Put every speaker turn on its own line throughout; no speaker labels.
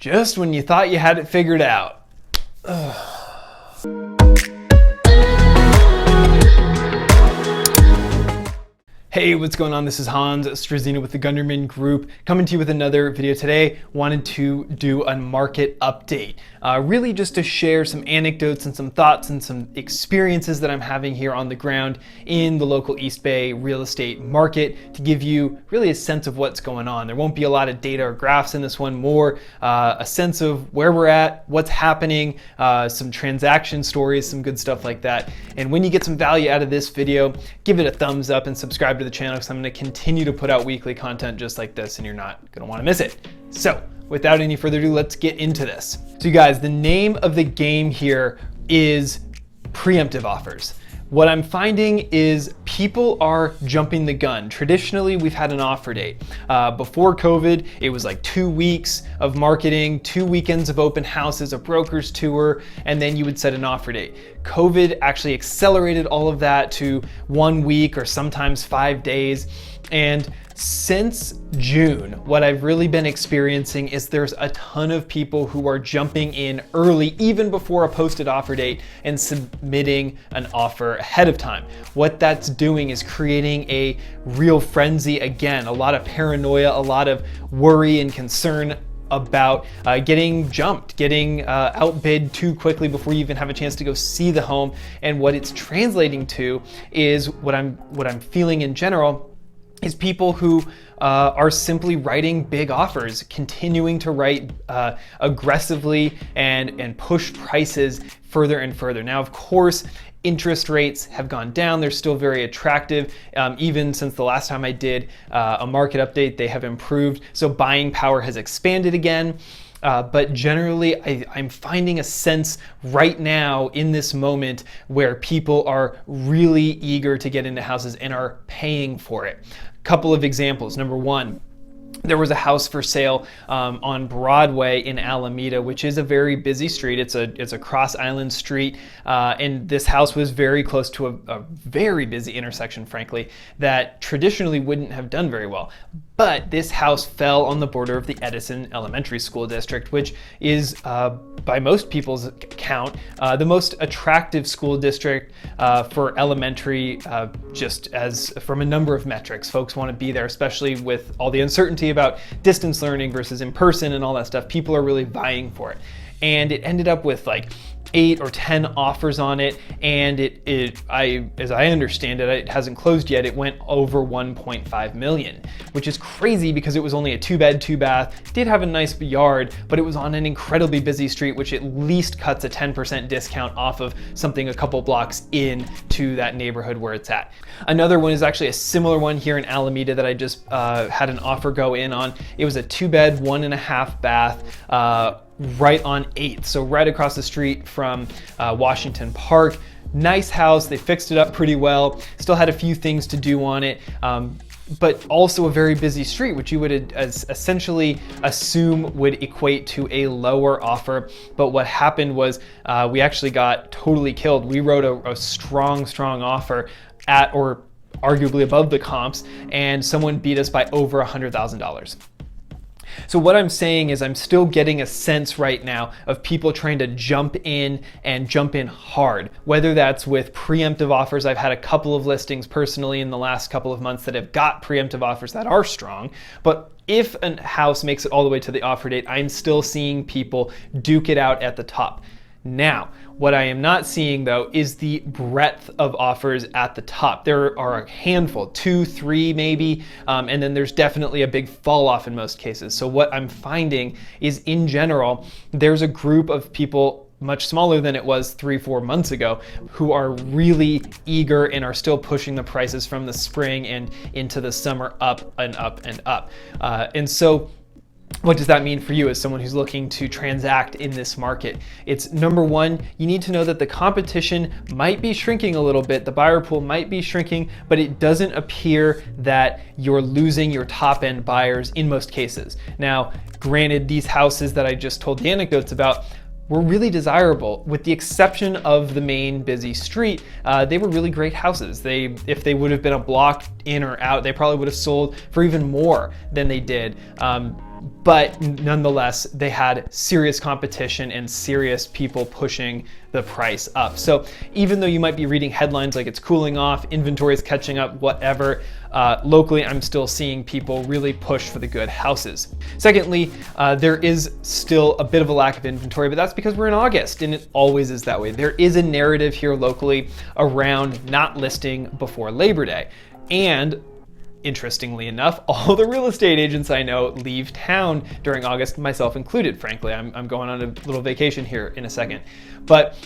just when you thought you had it figured out. Hey, what's going on? This is Hans Struzyna with the Gunderman Group, coming to you with another video today. Wanted to do a market update, really just to share some anecdotes and some thoughts and some experiences that I'm having here on the ground in the local East Bay real estate market to give you really a sense of what's going on. There won't be a lot of data or graphs in this one, more a sense of where we're at, what's happening, some transaction stories, some good stuff like that. And when you get some value out of this video, give it a thumbs up and subscribe to the channel, because I'm going to continue to put out weekly content just like this and you're not going to want to miss it. So without any further ado, let's get into this. So you guys, the name of the game here is preemptive offers. What I'm finding is people are jumping the gun. Traditionally, we've had an offer date. Before COVID, it was like 2 weeks of marketing, 2 weekends of open houses, a broker's tour, and then you would set an offer date. COVID actually accelerated all of that to 1 week or sometimes 5 days. And since June, what I've really been experiencing is there's a ton of people who are jumping in early, even before a posted offer date, and submitting an offer ahead of time. What that's doing is creating a real frenzy again, a lot of paranoia, a lot of worry and concern about getting jumped, getting outbid too quickly before you even have a chance to go see the home. And what it's translating to is what I'm feeling in general is people who are simply writing big offers, continuing to write aggressively and push prices further and further. Now, of course, interest rates have gone down. They're still very attractive. Even since the last time I did a market update, they have improved. So buying power has expanded again. But generally, I'm finding a sense right now in this moment where people are really eager to get into houses and are paying for it. Couple of examples. Number one, there was a house for sale on Broadway in Alameda, which is a very busy street. It's a cross island street, and this house was very close to a very busy intersection, frankly, that traditionally wouldn't have done very well. But this house fell on the border of the Edison Elementary School District, which is, by most people's count, the most attractive school district for elementary, just as from a number of metrics. Folks want to be there, especially with all the uncertainty about distance learning versus in person and all that stuff. People are really vying for it. And it ended up with like 8 or 10 offers on it, and as I understand it, it hasn't closed yet. It went over 1.5 million, which is crazy because it was only a 2-bed, 2-bath, did have a nice yard, but it was on an incredibly busy street, which at least cuts a 10% discount off of something a couple blocks into that neighborhood where it's at. Another one is actually a similar one here in Alameda that I just had an offer go in on. It was a 2-bed, 1.5 bath, right on 8th, so right across the street from Washington Park. Nice house, they fixed it up pretty well, still had a few things to do on it, but also a very busy street, which you would essentially assume would equate to a lower offer. But what happened was we actually got totally killed. We wrote a strong offer at or arguably above the comps, and someone beat us by over $100,000. So what I'm saying is I'm still getting a sense right now of people trying to jump in and jump in hard, whether that's with preemptive offers. I've had a couple of listings personally in the last couple of months that have got preemptive offers that are strong, but if a house makes it all the way to the offer date, I'm still seeing people duke it out at the top. Now, what I am not seeing though is the breadth of offers at the top. There are a handful, 2, 3 maybe, and then there's definitely a big fall off in most cases. So what I'm finding is in general, there's a group of people much smaller than it was 3-4 months ago who are really eager and are still pushing the prices from the spring and into the summer up and up and up. And so what does that mean for you as someone who's looking to transact in this market? It's number one, you need to know that the competition might be shrinking a little bit. The buyer pool might be shrinking, but it doesn't appear that you're losing your top end buyers in most cases. Now, granted, these houses that I just told the anecdotes about were really desirable, with the exception of the main busy street. They were really great houses. If they would have been a block in or out, they probably would have sold for even more than they did. But nonetheless, they had serious competition and serious people pushing the price up. So even though you might be reading headlines like it's cooling off, inventory is catching up, whatever, locally, I'm still seeing people really push for the good houses. Secondly, there is still a bit of a lack of inventory, but that's because we're in August, and it always is that way. There is a narrative here locally around not listing before Labor Day. And interestingly enough, all the real estate agents I know leave town during August, myself included, frankly. I'm going on a little vacation here in a second. But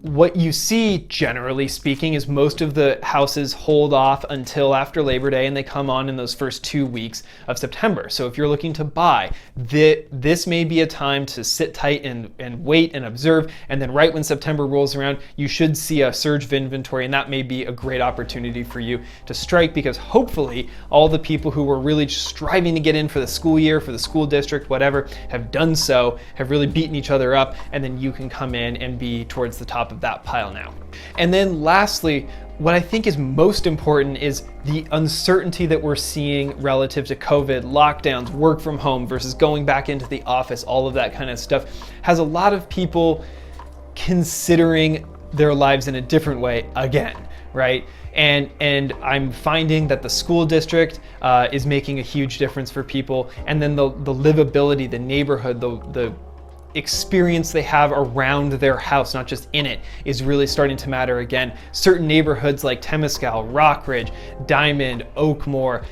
what you see, generally speaking, is most of the houses hold off until after Labor Day, and they come on in those first 2 weeks of September. So if you're looking to buy, this may be a time to sit tight and wait and observe, and then right when September rolls around, you should see a surge of inventory, and that may be a great opportunity for you to strike, because hopefully all the people who were really striving to get in for the school year, for the school district, whatever, have done so, have really beaten each other up, and then you can come in and be towards the top of that pile now. And then lastly, what I think is most important is the uncertainty that we're seeing relative to COVID, lockdowns, work from home versus going back into the office, all of that kind of stuff has a lot of people considering their lives in a different way again, right? And I'm finding that the school district is making a huge difference for people, and then the livability, the neighborhood, the experience they have around their house, not just in it, is really starting to matter again. Certain neighborhoods like Temescal, Rockridge, Diamond, Oakmore,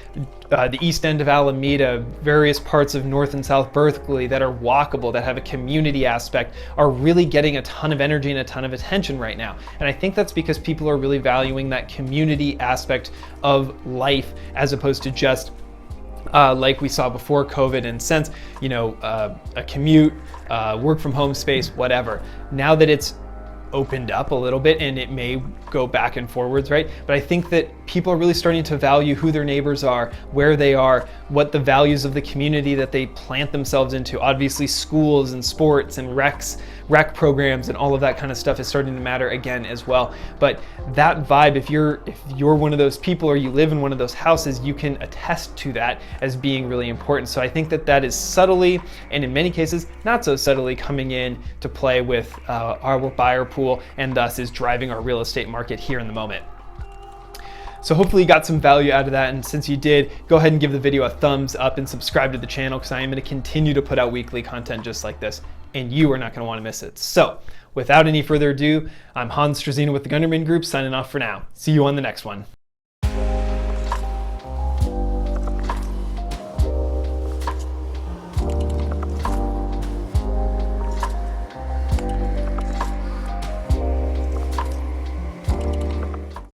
the east end of Alameda, various parts of North and South Berkeley that are walkable, that have a community aspect, are really getting a ton of energy and a ton of attention right now. And I think that's because people are really valuing that community aspect of life, as opposed to just like we saw before COVID, and since, a commute, work from home space, whatever. Now that it's opened up a little bit, and it may go back and forwards, right? But I think that people are really starting to value who their neighbors are, where they are, what the values of the community that they plant themselves into. Obviously, schools and sports and rec programs and all of that kind of stuff is starting to matter again as well. But that vibe, if you're one of those people or you live in one of those houses, you can attest to that as being really important. So I think that is subtly, and in many cases not so subtly, coming in to play with our buyer pool, and thus is driving our real estate market here in the moment. So hopefully you got some value out of that, and since you did, go ahead and give the video a thumbs up and subscribe to the channel, because I am going to continue to put out weekly content just like this, and you are not going to want to miss it. So without any further ado, I'm Struzyna with the Gunderman Group, signing off for now. See you on the next one.